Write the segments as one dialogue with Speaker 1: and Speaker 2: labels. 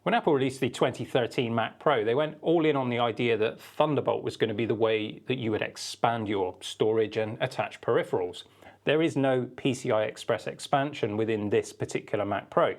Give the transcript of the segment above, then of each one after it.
Speaker 1: When Apple released the 2013 Mac Pro, they went all in on the idea that Thunderbolt was going to be the way that you would expand your storage and attach peripherals. There is no PCI Express expansion within this particular Mac Pro,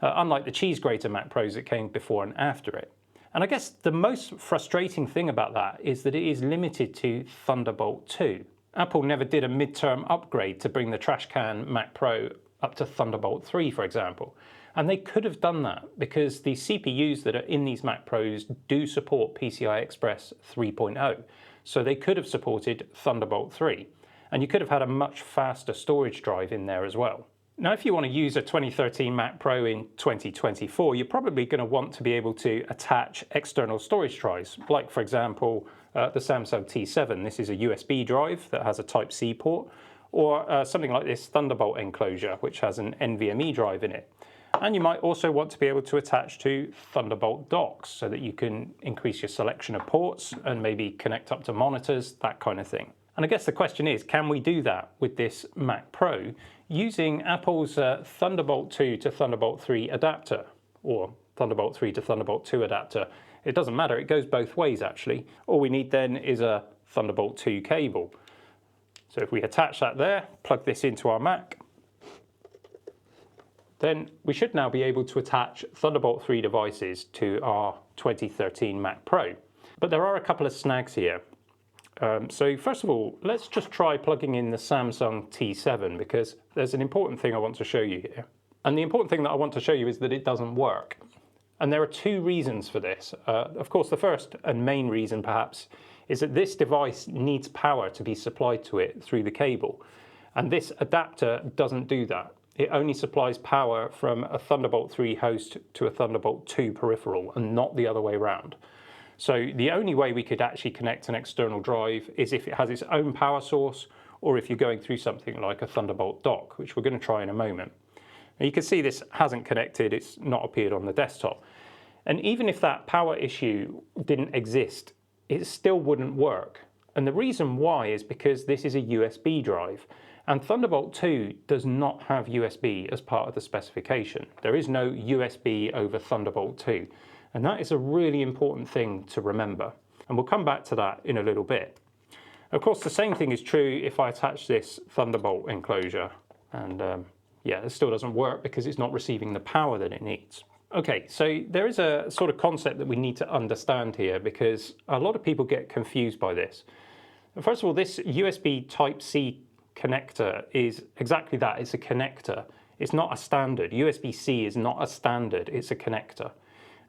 Speaker 1: unlike the cheese grater Mac Pros that came before and after it. And I guess the most frustrating thing about that is that it is limited to Thunderbolt 2. Apple never did a midterm upgrade to bring the trash can Mac Pro up to Thunderbolt 3, for example. And they could have done that because the CPUs that are in these Mac Pros do support PCI Express 3.0. So they could have supported Thunderbolt 3. And you could have had a much faster storage drive in there as well. Now, if you want to use a 2013 Mac Pro in 2024, you're probably going to want to be able to attach external storage drives, like, for example, the Samsung T7. This is a USB drive that has a Type-C port, or something like this Thunderbolt enclosure, which has an NVMe drive in it. And you might also want to be able to attach to Thunderbolt docks so that you can increase your selection of ports and maybe connect up to monitors, that kind of thing. And I guess the question is, can we do that with this Mac Pro using Apple's Thunderbolt 2 to Thunderbolt 3 adapter, or Thunderbolt 3 to Thunderbolt 2 adapter? It doesn't matter, it goes both ways actually. All we need then is a Thunderbolt 2 cable. So if we attach that there, plug this into our Mac, then we should now be able to attach Thunderbolt 3 devices to our 2013 Mac Pro. But there are a couple of snags here. So first of all, let's just try plugging in the Samsung T7 because there's an important thing I want to show you here. And the important thing that I want to show you is that it doesn't work. And there are two reasons for this. Of course, the first and main reason perhaps is that this device needs power to be supplied to it through the cable. And this adapter doesn't do that. It only supplies power from a Thunderbolt 3 host to a Thunderbolt 2 peripheral and not the other way around. So the only way we could actually connect an external drive is if it has its own power source or if you're going through something like a Thunderbolt dock, which we're going to try in a moment. Now you can see this hasn't connected, it's not appeared on the desktop. And even if that power issue didn't exist, it still wouldn't work. And the reason why is because this is a USB drive. And Thunderbolt 2 does not have USB as part of the specification. There is no USB over Thunderbolt 2. And that is a really important thing to remember. And we'll come back to that in a little bit. Of course, the same thing is true if I attach this Thunderbolt enclosure. And yeah, it still doesn't work because it's not receiving the power that it needs. Okay, so there is a sort of concept that we need to understand here because a lot of people get confused by this. First of all, this USB Type-C connector is exactly that. It's a connector. It's not a standard. USB-C is not a standard. It's a connector.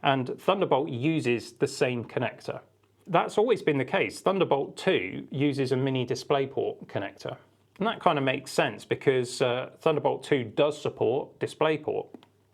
Speaker 1: And Thunderbolt uses the same connector. That's always been the case. Thunderbolt 2 uses a mini DisplayPort connector. And that kind of makes sense because Thunderbolt 2 does support DisplayPort.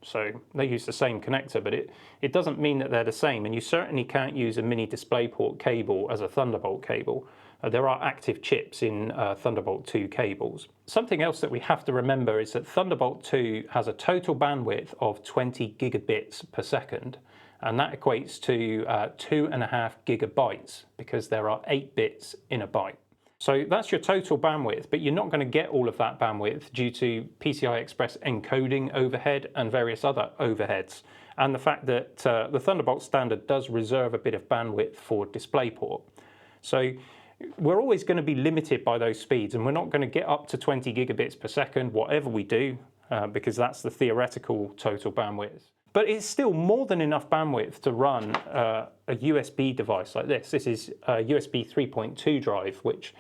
Speaker 1: So they use the same connector, but it doesn't mean that they're the same. And you certainly can't use a mini DisplayPort cable as a Thunderbolt cable. There are active chips in Thunderbolt 2 cables. Something else that we have to remember is that Thunderbolt 2 has a total bandwidth of 20 gigabits per second. And that equates to 2.5 gigabytes because there are 8 bits in a byte. So that's your total bandwidth, but you're not going to get all of that bandwidth due to PCI Express encoding overhead and various other overheads. And the fact that the Thunderbolt standard does reserve a bit of bandwidth for DisplayPort. So we're always going to be limited by those speeds, and we're not going to get up to 20 gigabits per second, whatever we do, because that's the theoretical total bandwidth. But it's still more than enough bandwidth to run a USB device like this. This is a USB 3.2 drive, which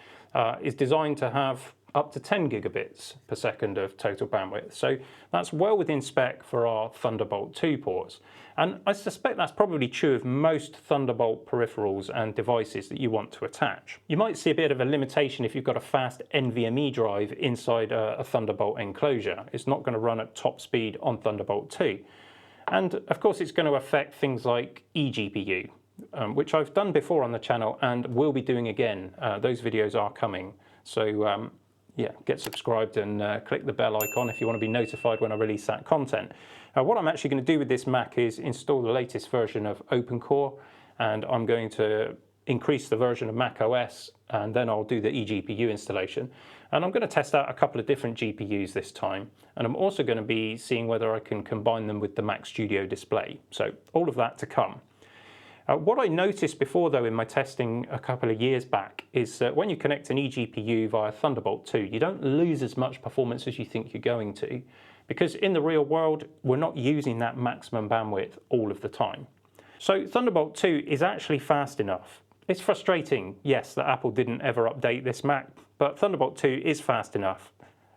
Speaker 1: is designed to have up to 10 gigabits per second of total bandwidth. So that's well within spec for our Thunderbolt 2 ports. And I suspect that's probably true of most Thunderbolt peripherals and devices that you want to attach. You might see a bit of a limitation if you've got a fast NVMe drive inside a Thunderbolt enclosure. It's not going to run at top speed on Thunderbolt 2. And of course, it's going to affect things like eGPU, which I've done before on the channel and will be doing again. Those videos are coming. So yeah, get subscribed and click the bell icon if you want to be notified when I release that content. What I'm actually going to do with this Mac is install the latest version of OpenCore, and I'm going to increase the version of Mac OS, and then I'll do the eGPU installation. And I'm going to test out a couple of different GPUs this time. And I'm also going to be seeing whether I can combine them with the Mac Studio display. So all of that to come. What I noticed before, though, in my testing a couple of years back is that when you connect an eGPU via Thunderbolt 2, you don't lose as much performance as you think you're going to, because in the real world, we're not using that maximum bandwidth all of the time. So Thunderbolt 2 is actually fast enough. It's frustrating, yes, that Apple didn't ever update this Mac, but Thunderbolt 2 is fast enough,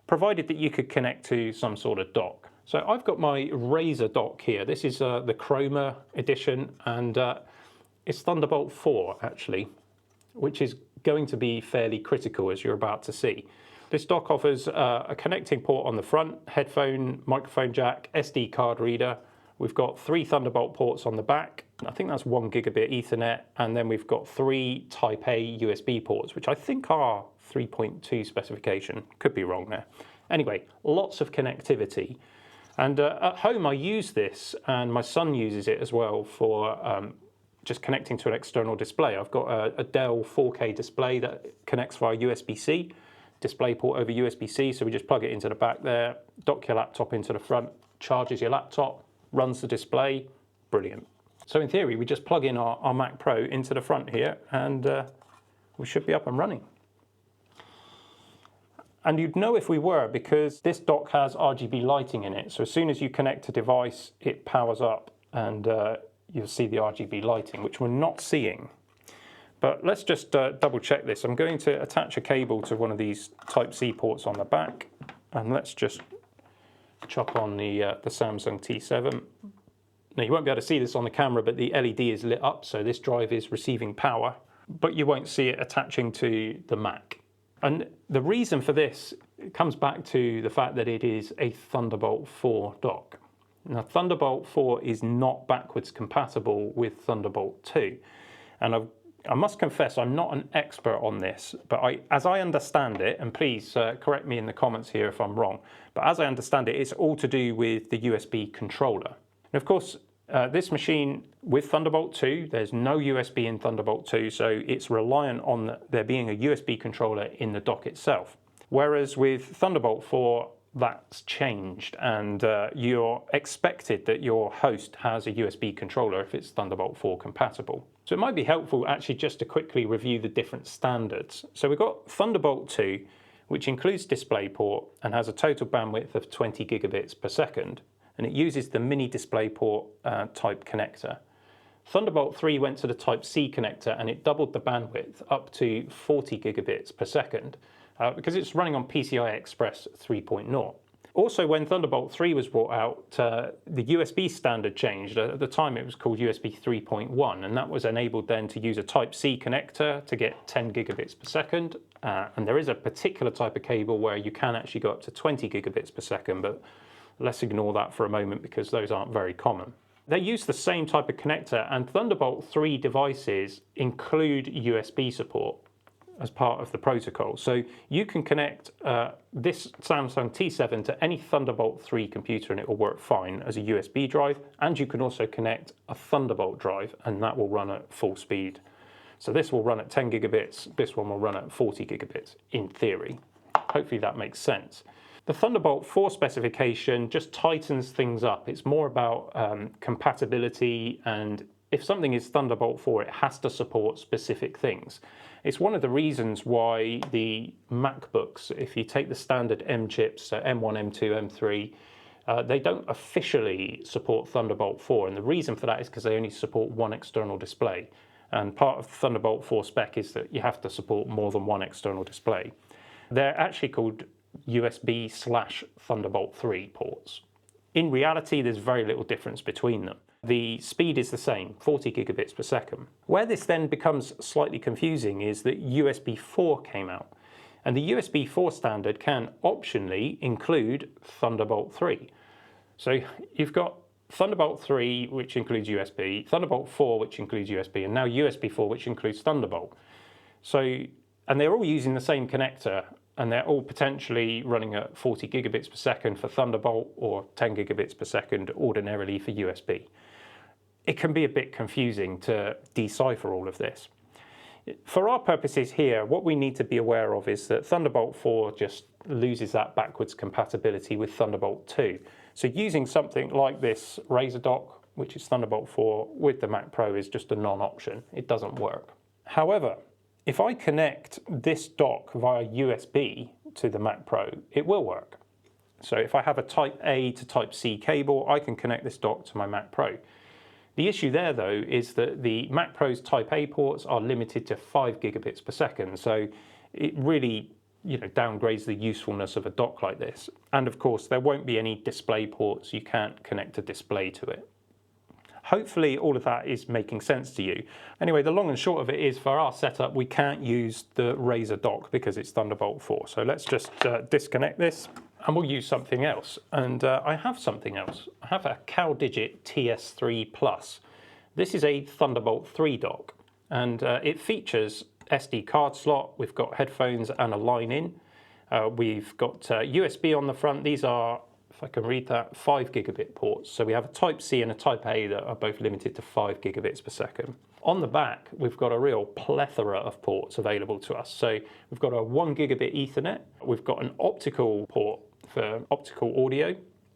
Speaker 1: provided that you could connect to some sort of dock. So I've got my Razer dock here. This is the Chroma edition, and it's Thunderbolt 4 actually, which is going to be fairly critical, as you're about to see. This dock offers a connecting port on the front, headphone, microphone jack, SD card reader. We've got 3 Thunderbolt ports on the back. I think that's 1 gigabit Ethernet, and then we've got 3 Type A USB ports, which I think are 3.2 specification. Could be wrong there. Anyway, lots of connectivity. And at home I use this, and my son uses it as well for just connecting to an external display. I've got a Dell 4K display that connects via USB-C, DisplayPort over USB-C, so we just plug it into the back there, dock your laptop into the front, charges your laptop, runs the display, brilliant. So in theory, we just plug in our Mac Pro into the front here, and we should be up and running. And you'd know if we were, because this dock has RGB lighting in it, so as soon as you connect a device, it powers up, and you'll see the RGB lighting, which we're not seeing. But let's just double check this. I'm going to attach a cable to one of these Type-C ports on the back, and let's just chop on the Samsung T7. Now, you won't be able to see this on the camera, but the LED is lit up, so this drive is receiving power, but you won't see it attaching to the Mac. And the reason for this comes back to the fact that it is a Thunderbolt 4 dock. Now, Thunderbolt 4 is not backwards compatible with Thunderbolt 2. And I must confess, I'm not an expert on this, but as I understand it, and please correct me in the comments here if I'm wrong, but as I understand it, it's all to do with the USB controller. And of course, this machine with Thunderbolt 2, there's no USB in Thunderbolt 2, so it's reliant on there being a USB controller in the dock itself. Whereas with Thunderbolt 4, that's changed, and you're expected that your host has a USB controller if it's Thunderbolt 4 compatible. So it might be helpful actually just to quickly review the different standards. So we've got Thunderbolt 2, which includes DisplayPort and has a total bandwidth of 20 gigabits per second, and it uses the mini DisplayPort type connector. Thunderbolt 3 went to the Type-C connector, and it doubled the bandwidth up to 40 gigabits per second. Because it's running on PCI Express 3.0. Also, when Thunderbolt 3 was brought out, the USB standard changed. At the time, it was called USB 3.1, and that was enabled then to use a Type-C connector to get 10 gigabits per second. And there is a particular type of cable where you can actually go up to 20 gigabits per second, but let's ignore that for a moment because those aren't very common. They use the same type of connector, and Thunderbolt 3 devices include USB support as part of the protocol. So you can connect this Samsung T7 to any Thunderbolt 3 computer and it will work fine as a USB drive, and you can also connect a Thunderbolt drive and that will run at full speed. So this will run at 10 gigabits, this one will run at 40 gigabits in theory. Hopefully that makes sense. The Thunderbolt 4 specification just tightens things up. It's more about compatibility, and if something is Thunderbolt 4, it has to support specific things. It's one of the reasons why the MacBooks, if you take the standard M chips, so M1, M2, M3, they don't officially support Thunderbolt 4. And the reason for that is because they only support one external display. And part of the Thunderbolt 4 spec is that you have to support more than one external display. They're actually called USB/Thunderbolt 3 ports. In reality, there's very little difference between them. The speed is the same, 40 gigabits per second. Where this then becomes slightly confusing is that USB 4 came out. And the USB 4 standard can optionally include Thunderbolt 3. So you've got Thunderbolt 3, which includes USB, Thunderbolt 4, which includes USB, and now USB 4, which includes Thunderbolt. So, and they're all using the same connector, and they're all potentially running at 40 gigabits per second for Thunderbolt or 10 gigabits per second ordinarily for USB. It can be a bit confusing to decipher all of this. For our purposes here, what we need to be aware of is that Thunderbolt 4 just loses that backwards compatibility with Thunderbolt 2. So using something like this Razer dock, which is Thunderbolt 4, with the Mac Pro is just a non-option. It doesn't work. However, if I connect this dock via USB to the Mac Pro, it will work. So if I have a Type A to Type C cable, I can connect this dock to my Mac Pro. The issue there, though, is that the Mac Pro's Type A ports are limited to 5 gigabits per second. So it really, downgrades the usefulness of a dock like this. And of course, there won't be any display ports. You can't connect a display to it. Hopefully all of that is making sense to you. Anyway, the long and short of it is, for our setup, we can't use the Razer dock because it's Thunderbolt 4. So let's just disconnect this and we'll use something else. And I have something else. I have a CalDigit TS3 Plus. This is a Thunderbolt 3 dock, and it features SD card slot. We've got headphones and a line in. We've got USB on the front. These are, if I can read that, 5 gigabit ports. So we have a Type C and a Type A that are both limited to 5 gigabits per second. On the back, we've got a real plethora of ports available to us. So we've got a 1 gigabit Ethernet. We've got an optical port for optical audio.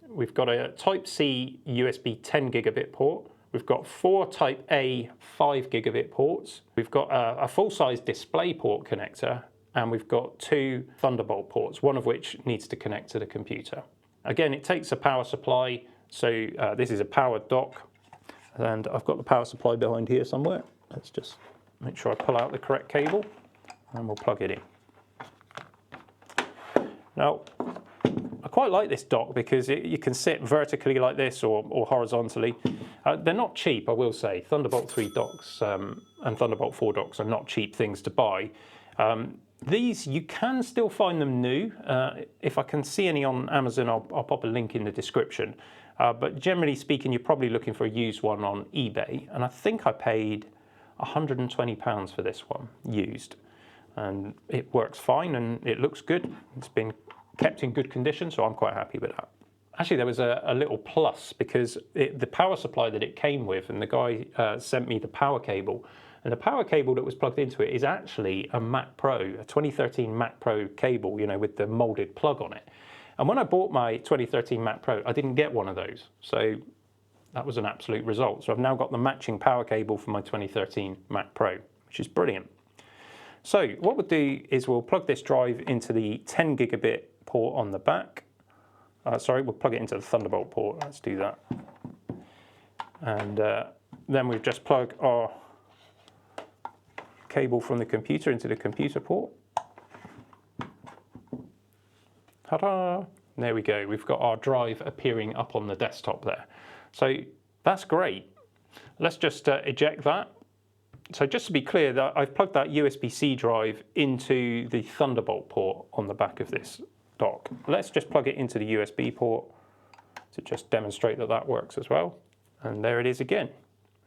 Speaker 1: We've got a Type C USB 10 gigabit port. We've got 4 Type A 5 gigabit ports. We've got a full-size display port connector, and we've got 2 Thunderbolt ports, one of which needs to connect to the computer. Again, it takes a power supply, so this is a powered dock, and I've got the power supply behind here somewhere. Let's just make sure I pull out the correct cable, and we'll plug it in. Now, I quite like this dock because you can sit vertically like this or horizontally. They're not cheap, I will say. Thunderbolt 3 docks and Thunderbolt 4 docks are not cheap things to buy. These, you can still find them new. If I can see any on Amazon, I'll pop a link in the description. But generally speaking, you're probably looking for a used one on eBay. And I think I paid £120 for this one, used. And it works fine and it looks good. It's been kept in good condition, so I'm quite happy with that. Actually, there was a little plus because the power supply that it came with, and the guy sent me the power cable, and the power cable that was plugged into it is actually a Mac Pro, a 2013 Mac Pro cable, with the molded plug on it. And when I bought my 2013 Mac Pro, I didn't get one of those. So that was an absolute result. So I've now got the matching power cable for my 2013 Mac Pro, which is brilliant. So what we'll do is we'll plug this drive into the 10 gigabit port on the back. We'll plug it into the Thunderbolt port. Let's do that. And then we've just plug our cable from the computer into the computer port. Ta-da! There we go. We've got our drive appearing up on the desktop there. So that's great. Let's just eject that. So just to be clear, that I've plugged that USB-C drive into the Thunderbolt port on the back of this dock. Let's just plug it into the USB port to just demonstrate that that works as well. And there it is again.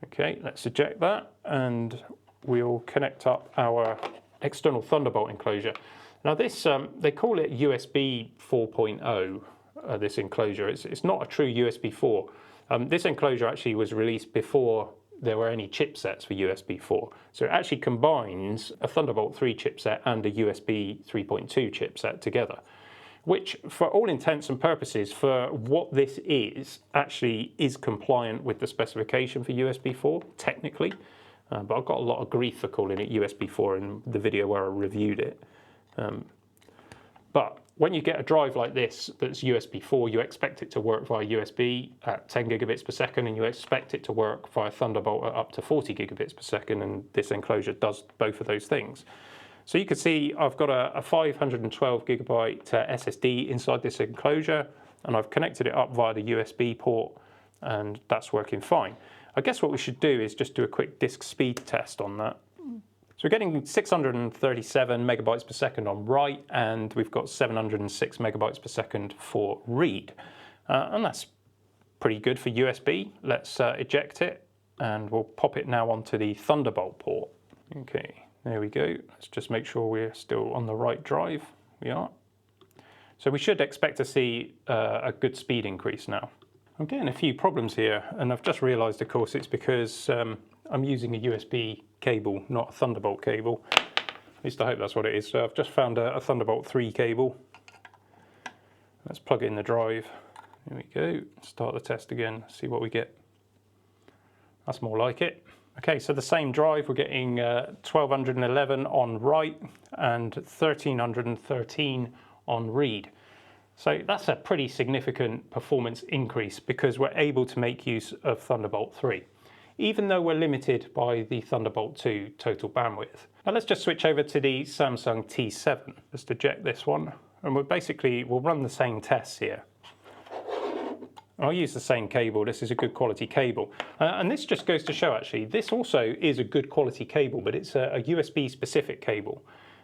Speaker 1: Okay, let's eject that and we'll connect up our external Thunderbolt enclosure. Now this, they call it USB 4.0, this enclosure. It's not a true USB 4. This enclosure actually was released before there were any chipsets for USB 4. So it actually combines a Thunderbolt 3 chipset and a USB 3.2 chipset together, which for all intents and purposes, for what this is, actually is compliant with the specification for USB 4, technically. But I've got a lot of grief for calling it USB 4 in the video where I reviewed it. But when you get a drive like this that's USB 4, you expect it to work via USB at 10 gigabits per second, and you expect it to work via Thunderbolt at up to 40 gigabits per second, and this enclosure does both of those things. So you can see I've got a 512 gigabyte SSD inside this enclosure, and I've connected it up via the USB port, and that's working fine. I guess what we should do is just do a quick disk speed test on that. So we're getting 637 megabytes per second on write, and we've got 706 megabytes per second for read. And that's pretty good for USB. Let's eject it, and we'll pop it now onto the Thunderbolt port. Okay, there we go. Let's just make sure we're still on the right drive. We are. So we should expect to see a good speed increase now. I'm getting a few problems here, and I've just realized, of course, it's because I'm using a USB cable, not a Thunderbolt cable. At least I hope that's what it is. So I've just found a Thunderbolt 3 cable. Let's plug in the drive. Here we go. Start the test again, see what we get. That's more like it. Okay, so the same drive, we're getting 1211 on write and 1313 on read. So that's a pretty significant performance increase because we're able to make use of Thunderbolt 3, even though we're limited by the Thunderbolt 2 total bandwidth. Now let's just switch over to the Samsung T7. Just eject this one, and we'll run the same tests here. I'll use the same cable. This is a good quality cable. And this just goes to show, actually, this also is a good quality cable, but it's a USB specific cable.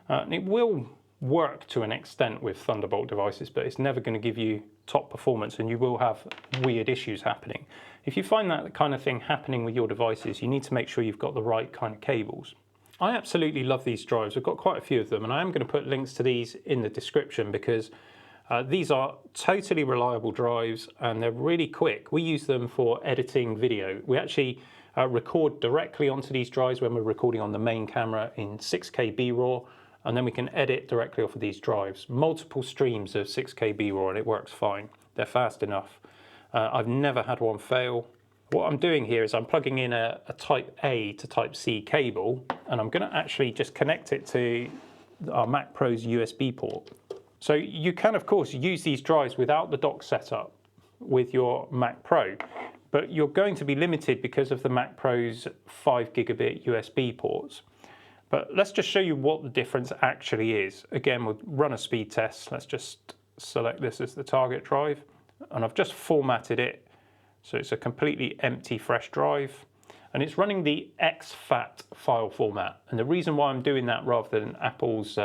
Speaker 1: And it will work to an extent with Thunderbolt devices, but it's never going to give you top performance, and you will have weird issues happening. If you find that kind of thing happening with your devices, you need to make sure you've got the right kind of cables. I absolutely love these drives. I've got quite a few of them, and I am going to put links to these in the description because these are totally reliable drives and they're really quick. We use them for editing video. We actually record directly onto these drives when we're recording on the main camera in 6K B-RAW, and then we can edit directly off of these drives. Multiple streams of 6K B-RAW and it works fine. They're fast enough. I've never had one fail. What I'm doing here is I'm plugging in a Type A to Type C cable, and I'm going to actually just connect it to our Mac Pro's USB port. So you can, of course, use these drives without the dock setup with your Mac Pro, but you're going to be limited because of the Mac Pro's 5 gigabit USB ports. But let's just show you what the difference actually is. Again, we'll run a speed test. Let's just select this as the target drive, and I've just formatted it so it's a completely empty, fresh drive. And it's running the exFAT file format. And the reason why I'm doing that rather than Apple's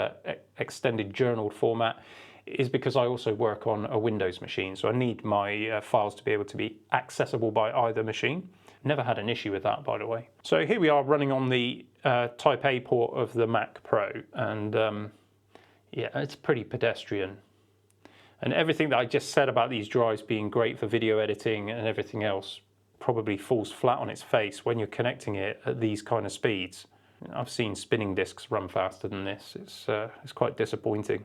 Speaker 1: extended journaled format is because I also work on a Windows machine. So I need my files to be able to be accessible by either machine. Never had an issue with that, by the way. So here we are running on the Type A port of the Mac Pro. And yeah, it's pretty pedestrian. And everything that I just said about these drives being great for video editing and everything else probably falls flat on its face when you're connecting it at these kind of speeds. I've seen spinning disks run faster than this. It's quite disappointing.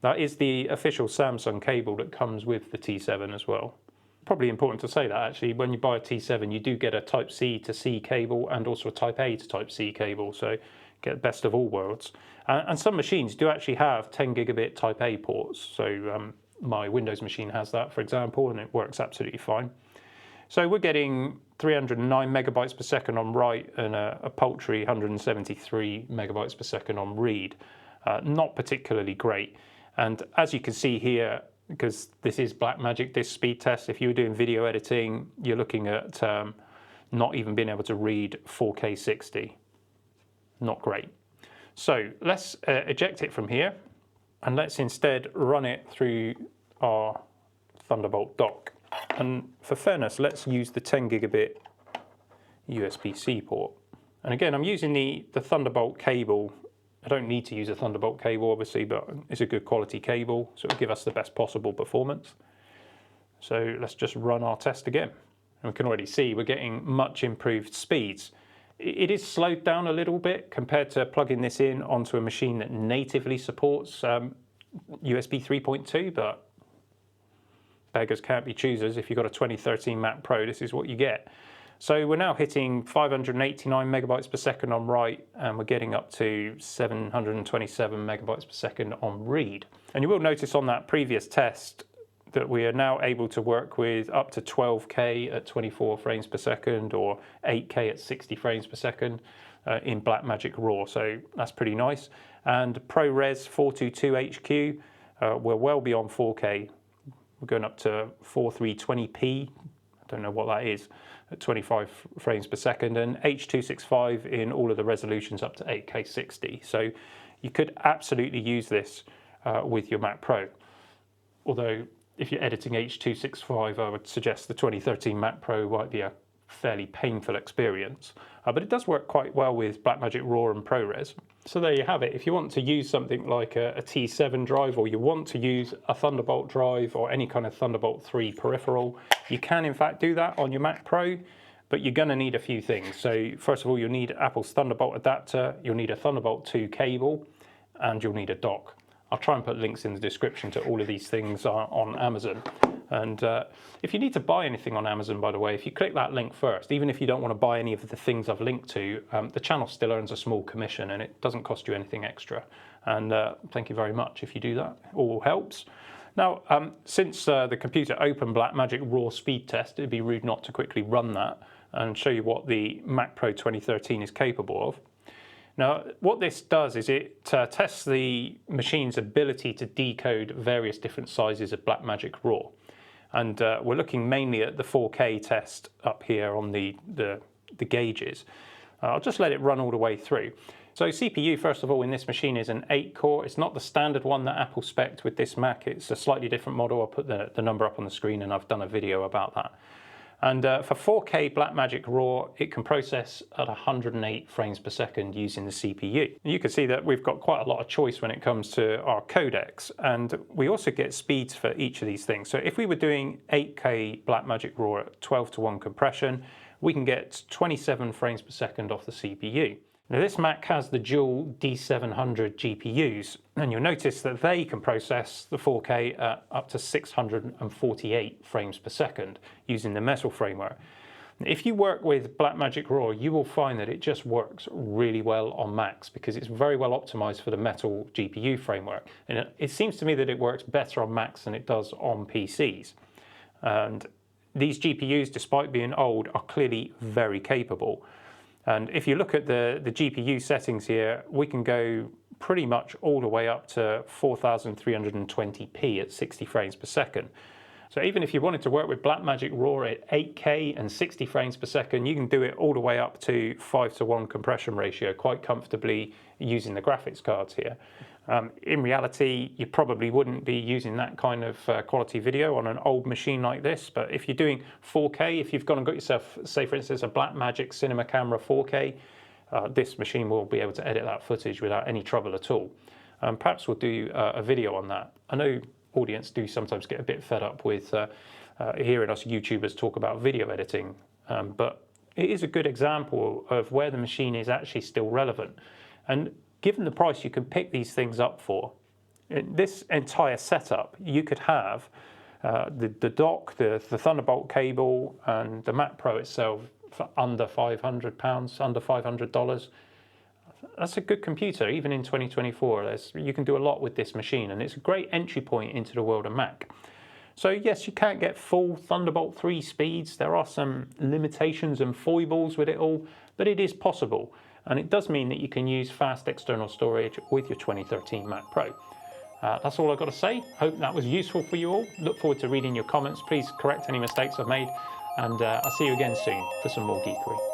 Speaker 1: That is the official Samsung cable that comes with the T7 as well. Probably important to say that actually, when you buy a T7 you do get a Type C to C cable and also a Type A to Type C cable, so get the best of all worlds. And some machines do actually have 10 gigabit Type A ports, so my Windows machine has that, for example, and it works absolutely fine. So we're getting 309 megabytes per second on write and a paltry 173 megabytes per second on read. Not particularly great. And as you can see here, because this is Blackmagic, this speed test, if you were doing video editing, you're looking at not even being able to read 4K 60. Not great. So let's eject it from here, and let's instead run it through our Thunderbolt dock. And for fairness, let's use the 10 gigabit USB-C port. And again, I'm using the Thunderbolt cable. I don't need to use a Thunderbolt cable, obviously, but it's a good quality cable, so it'll give us the best possible performance. So let's just run our test again. And we can already see we're getting much improved speeds. It is slowed down a little bit compared to plugging this in onto a machine that natively supports USB 3.2, but beggars can't be choosers. If you've got a 2013 Mac Pro, this is what you get. So we're now hitting 589 megabytes per second on write, and we're getting up to 727 megabytes per second on read. And you will notice on that previous test that we are now able to work with up to 12K at 24 frames per second or 8K at 60 frames per second in Blackmagic RAW, so that's pretty nice. And ProRes 422HQ, we're well beyond 4K. We're going up to 4320p, I don't know what that is, at 25 frames per second, and H.265 in all of the resolutions up to 8K 60. So you could absolutely use this with your Mac Pro. Although if you're editing H.265, I would suggest the 2013 Mac Pro might be a fairly painful experience. But it does work quite well with Blackmagic RAW and ProRes. So there you have it. If you want to use something like a T7 drive, or you want to use a Thunderbolt drive or any kind of Thunderbolt 3 peripheral, you can in fact do that on your Mac Pro. but you're going to need a few things. So first of all, you'll need Apple's Thunderbolt adapter, you'll need a Thunderbolt 2 cable, and you'll need a dock. I'll try and put links in the description to all of these things on Amazon. And if you need to buy anything on Amazon, by the way, if you click that link first, even if you don't want to buy any of the things I've linked to, the channel still earns a small commission and it doesn't cost you anything extra. And thank you very much if you do that. It all helps. Now, since the computer opened Blackmagic Raw speed test, it'd be rude not to quickly run that and show you what the Mac Pro 2013 is capable of. Now, what this does is it tests the machine's ability to decode various different sizes of Blackmagic Raw. And we're looking mainly at the 4K test up here on the gauges. I'll just let it run all the way through. So CPU, first of all, in this machine is an 8-core. It's not the standard one that Apple spec'd with this Mac. It's a slightly different model. I'll put the number up on the screen and I've done a video about that. And for 4K Blackmagic Raw, it can process at 108 frames per second using the CPU. You can see that we've got quite a lot of choice when it comes to our codecs, and we also get speeds for each of these things. So if we were doing 8K Blackmagic Raw at 12:1 compression, we can get 27 frames per second off the CPU. Now this Mac has the dual D700 GPUs, and you'll notice that they can process the 4K at up to 648 frames per second using the Metal framework. If you work with Blackmagic Raw, you will find that it just works really well on Macs because it's very well optimized for the Metal GPU framework. And it seems to me that it works better on Macs than it does on PCs. And these GPUs, despite being old, are clearly very capable. And if you look at the GPU settings here, we can go pretty much all the way up to 4320p at 60 frames per second. So even if you wanted to work with Blackmagic Raw at 8K and 60 frames per second, you can do it all the way up to 5:1 compression ratio quite comfortably using the graphics cards here. In reality, you probably wouldn't be using that kind of quality video on an old machine like this, but if you're doing 4K, if you've gone and got yourself, say for instance, a Blackmagic Cinema Camera 4K, this machine will be able to edit that footage without any trouble at all. Perhaps we'll do a video on that. I know audience do sometimes get a bit fed up with hearing us YouTubers talk about video editing, but it is a good example of where the machine is actually still relevant. And given the price you can pick these things up for, in this entire setup, you could have the dock, the Thunderbolt cable, and the Mac Pro itself for under £500, under $500. That's a good computer, even in 2024. You can do a lot with this machine, and it's a great entry point into the world of Mac. So yes, you can't get full Thunderbolt 3 speeds. There are some limitations and foibles with it all, but it is possible. And it does mean that you can use fast external storage with your 2013 Mac Pro. That's all I've got to say. Hope that was useful for you all. Look forward to reading your comments. Please correct any mistakes I've made. And I'll see you again soon for some more geekery.